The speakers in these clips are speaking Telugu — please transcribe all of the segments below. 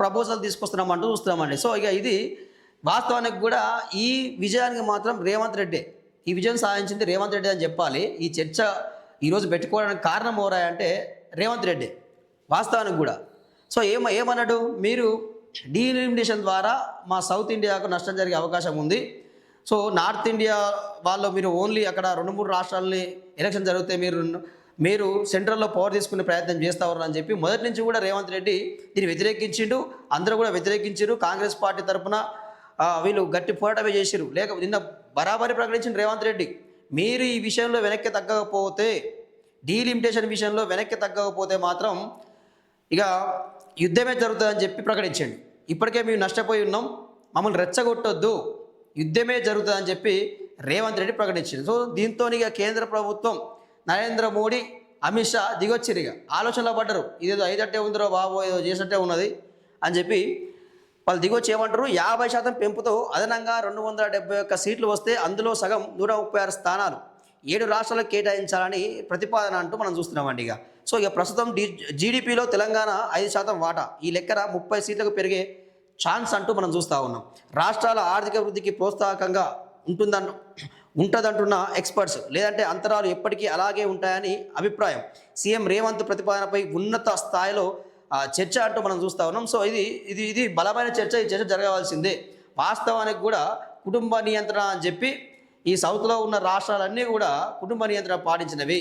ప్రపోజల్ తీసుకొస్తున్నామంటూ చూస్తున్నామండి. సో ఇక ఇది వాస్తవానికి కూడా ఈ విజయానికి మాత్రం రేవంత్ రెడ్డి, ఈ విజయం సాధించింది రేవంత్ రెడ్డి అని చెప్పాలి. ఈ చర్చ ఈరోజు పెట్టుకోవడానికి కారణం ఎవరంటే రేవంత్ రెడ్డి వాస్తవానికి కూడా. సో ఏమన్నాడు, మీరు డీలిమిటేషన్ ద్వారా మా సౌత్ ఇండియాకు నష్టం జరిగే అవకాశం ఉంది. సో నార్త్ ఇండియా వాళ్ళు మీరు ఓన్లీ అక్కడ 2-3 రాష్ట్రాలని ఎలక్షన్ జరిగితే మీరు సెంట్రల్లో పవర్ తీసుకునే ప్రయత్నం చేస్తారని అని చెప్పి మొదటి నుంచి కూడా రేవంత్ రెడ్డి దీన్ని వ్యతిరేకించిండు. అందరూ కూడా వ్యతిరేకించారు. కాంగ్రెస్ పార్టీ తరఫున వీళ్ళు గట్టి పోరాటమే చేసిరు. నిన్న బరాబరి ప్రకటించిన రేవంత్ రెడ్డి, మీరు ఈ విషయంలో వెనక్కి తగ్గకపోతే, డీలిమిటేషన్ విషయంలో వెనక్కి తగ్గకపోతే మాత్రం ఇక యుద్ధమే జరుగుతుందని చెప్పి ప్రకటించండి. ఇప్పటికే మేము నష్టపోయి ఉన్నాం, మమ్మల్ని రెచ్చగొట్టొద్దు, యుద్ధమే జరుగుతుందని చెప్పి రేవంత్ రెడ్డి ప్రకటించింది. సో దీంతో ఇక కేంద్ర ప్రభుత్వం నరేంద్ర మోడీ, అమిత్ షా దిగొచ్చిరు. ఇక ఆలోచనలో పడ్డరు, ఇదేదో అయినట్టే ఉందిరో బాబు, ఏదో చేసినట్టే ఉన్నది అని చెప్పి వాళ్ళు దిగొచ్చి ఏమంటారు, 50% పెంపుతో అదనంగా 271 సీట్లు వస్తే అందులో సగం 136 స్థానాలు 7 రాష్ట్రాలకు కేటాయించాలని ప్రతిపాదన అంటూ మనం చూస్తున్నామండి. సో ఇక ప్రస్తుతం జీడిపిలో తెలంగాణ 5% వాటా, ఈ లెక్కన 30 సీట్లకు పెరిగే ఛాన్స్ అంటూ మనం చూస్తూ ఉన్నాం. రాష్ట్రాల ఆర్థిక వృద్ధికి ప్రోత్సాహకంగా ఉంటుందంటున్న ఎక్స్పర్ట్స్, లేదంటే అంతరాలు ఎప్పటికీ అలాగే ఉంటాయని అభిప్రాయం. సీఎం రేవంత్ ప్రతిపాదనపై ఉన్నత స్థాయిలో చర్చ అంటూ మనం చూస్తూ ఉన్నాం. సో ఇది బలమైన చర్చ, ఈ చర్చ జరగవలసిందే. వాస్తవానికి కూడా కుటుంబ నియంత్రణ అని చెప్పి ఈ సౌత్లో ఉన్న రాష్ట్రాలన్నీ కూడా కుటుంబ నియంత్రణ పాటించినవి.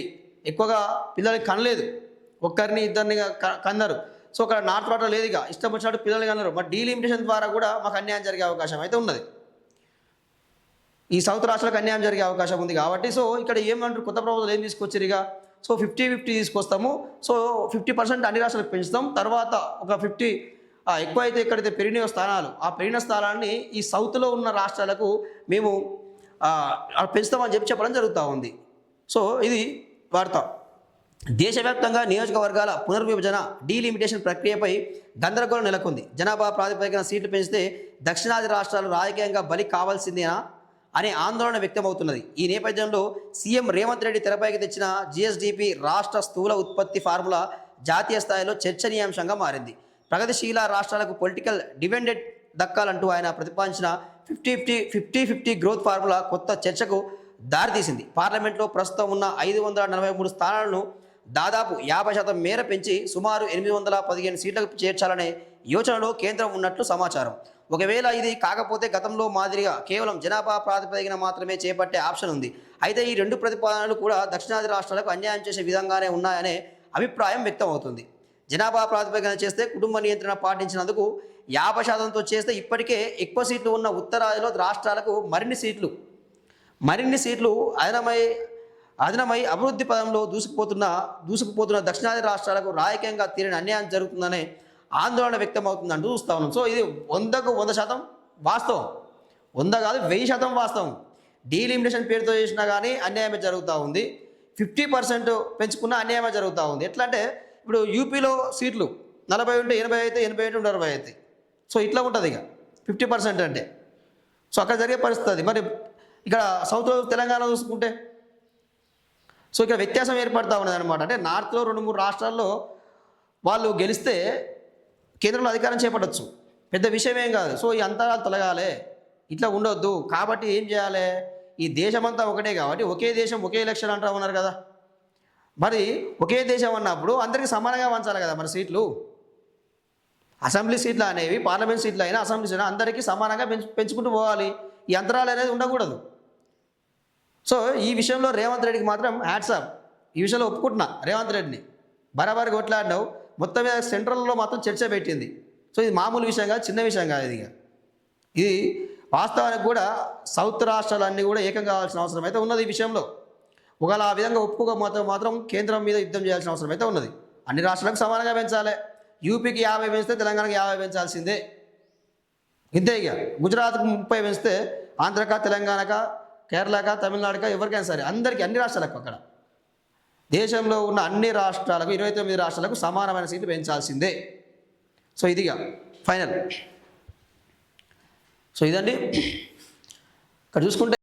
ఎక్కువగా పిల్లలకి కనలేదు, ఒక్కరిని ఇద్దరిని కన్నారు. సో అక్కడ నార్త్ వాటర్ లేదు, ఇక ఇష్టం వచ్చినట్టు పిల్లల్ని కన్నారు. మరి డీలిమిటేషన్ ద్వారా కూడా మాకు అన్యాయం జరిగే అవకాశం అయితే ఉన్నది. ఈ సౌత్ రాష్ట్రాలకు అన్యాయం జరిగే అవకాశం ఉంది కాబట్టి సో ఇక్కడ ఏమంటారు, కొత్త ప్రభుత్వం ఏం తీసుకొచ్చారు, ఇక సో 50-50 తీసుకొస్తాము. సో 50% అన్ని రాష్ట్రాలకు పెంచుతాం. తర్వాత ఒక 50 ఎక్కువ అయితే ఎక్కడైతే పెరిగిన స్థానాలు, ఆ పెరిగిన స్థానాన్ని ఈ సౌత్లో ఉన్న రాష్ట్రాలకు మేము పెంచుతామని చెప్పడం జరుగుతూ ఉంది. సో ఇది వార్త. దేశవ్యాప్తంగా నియోజకవర్గాల పునర్విభజన డీలిమిటేషన్ ప్రక్రియపై గందరగోళం నెలకొంది. జనాభా ప్రాతిపదికన సీట్లు పెంచితే దక్షిణాది రాష్ట్రాలు రాజకీయంగా బలి కావాల్సిందేనా అనే ఆందోళన వ్యక్తమవుతున్నది. ఈ నేపథ్యంలో సీఎం రేవంత్ రెడ్డి తెరపైకి తెచ్చిన జిఎస్డిపి రాష్ట్ర స్థూల ఉత్పత్తి ఫార్ములా జాతీయ స్థాయిలో చర్చనీయాంశంగా మారింది. ప్రగతిశీల రాష్ట్రాలకు పొలిటికల్ డివిడెండ్ దక్కాలంటూ ఆయన ప్రతిపాదించిన 50-50 గ్రోత్ ఫార్ములా కొత్త చర్చకు దారితీసింది. పార్లమెంట్లో ప్రస్తుతం ఉన్న 543 స్థానాలను దాదాపు 50% మేర పెంచి సుమారు 815 సీట్లకు చేర్చాలనే యోచనలో కేంద్రం ఉన్నట్లు సమాచారం. ఒకవేళ ఇది కాకపోతే గతంలో మాదిరిగా కేవలం జనాభా ప్రాతిపదికన మాత్రమే చేపట్టే ఆప్షన్ ఉంది. అయితే ఈ 2 ప్రతిపాదనలు కూడా దక్షిణాది రాష్ట్రాలకు అన్యాయం చేసే విధంగానే ఉన్నాయనే అభిప్రాయం వ్యక్తం అవుతుంది. జనాభా ప్రాతిపదికన చేస్తే కుటుంబ నియంత్రణ పాటించినందుకు 50%తో చేస్తే ఇప్పటికే ఎక్కువ సీట్లు ఉన్న ఉత్తరాదిలో రాష్ట్రాలకు మరిన్ని సీట్లు అదనమై అభివృద్ధి పదంలో దూసుకుపోతున్న దక్షిణాది రాష్ట్రాలకు రాజకీయంగా తీరని అన్యాయం జరుగుతుందనే ఆందోళన వ్యక్తమవుతుందంటూ చూస్తూ ఉన్నాం. సో ఇది 100% వాస్తవం, 100 కాదు 1000% వాస్తవం. డీలిమిటేషన్ పేరుతో చేసినా కానీ అన్యాయమే జరుగుతూ ఉంది. 50% పెంచుకున్న అన్యాయమే జరుగుతూ ఉంది. ఎట్లా అంటే ఇప్పుడు యూపీలో సీట్లు 40 ఉంటే 80 అయితే, 80 ఉంటే 60 అవుతాయి. సో ఇట్లా ఉంటుంది ఇక 50% అంటే. సో అక్కడ జరిగే పరిస్థితి అది. మరి ఇక్కడ సౌత్లో తెలంగాణ చూసుకుంటే సో ఇక్కడ వ్యత్యాసం ఏర్పడుతూ ఉన్నది అనమాట. అంటే నార్త్లో 2-3 రాష్ట్రాల్లో వాళ్ళు గెలిస్తే కేంద్రంలో అధికారం చేపట్టవచ్చు, పెద్ద విషయం ఏం కాదు. సో ఈ అంతరాలు తొలగాలి, ఇట్లా ఉండొద్దు. కాబట్టి ఏం చేయాలి, ఈ దేశమంతా ఒకటే కాబట్టి ఒకే దేశం ఒకే ఎలక్షన్ అంటూ ఉన్నారు కదా. మరి ఒకే దేశం అన్నప్పుడు అందరికీ సమానంగా పంచాలి కదా మరి సీట్లు. అసెంబ్లీ సీట్లు అనేవి, పార్లమెంట్ సీట్లు అయినా అసెంబ్లీ సీట్లు అందరికీ సమానంగా పెంచుకుంటూ పోవాలి. ఈ అంతరాలు అనేది ఉండకూడదు. సో ఈ విషయంలో రేవంత్ రెడ్డికి మాత్రం హ్యాట్స్ ఆఫ్. ఈ విషయంలో ఒప్పుకుంటున్నా రేవంత్ రెడ్డిని, బరాబరి కొట్లాడినావు. మొత్తం మీద సెంట్రల్లో మాత్రం చర్చ పెట్టింది. సో ఇది మామూలు విషయం కాదు, చిన్న విషయం కాదు. ఇది వాస్తవానికి కూడా సౌత్ రాష్ట్రాలన్నీ కూడా ఏకం కావాల్సిన అవసరం అయితే ఉన్నది ఈ విషయంలో. ఒకవేళ ఆ విధంగా ఒప్పుకోకపోతే మాత్రం కేంద్రం మీద యుద్ధం చేయాల్సిన అవసరం అయితే ఉన్నది. అన్ని రాష్ట్రాలకు సమానంగా పెంచాలి. యూపీకి 50 పెంచితే తెలంగాణకి 50 పెంచాల్సిందే, ఇంతే. ఇక గుజరాత్కు 30 పెంచితే ఆంధ్రకా, తెలంగాణకా, కేరళకా, తమిళనాడుకా ఎవరికైనా సరే అందరికీ, అన్ని రాష్ట్రాలకు, అక్కడ దేశంలో ఉన్న అన్ని రాష్ట్రాలకు 29 రాష్ట్రాలకు సమానమైన సీట్లు పెంచాల్సిందే. సో ఇదిగా ఫైనల్. సో ఇదండి. ఇక్కడ చూసుకుంటే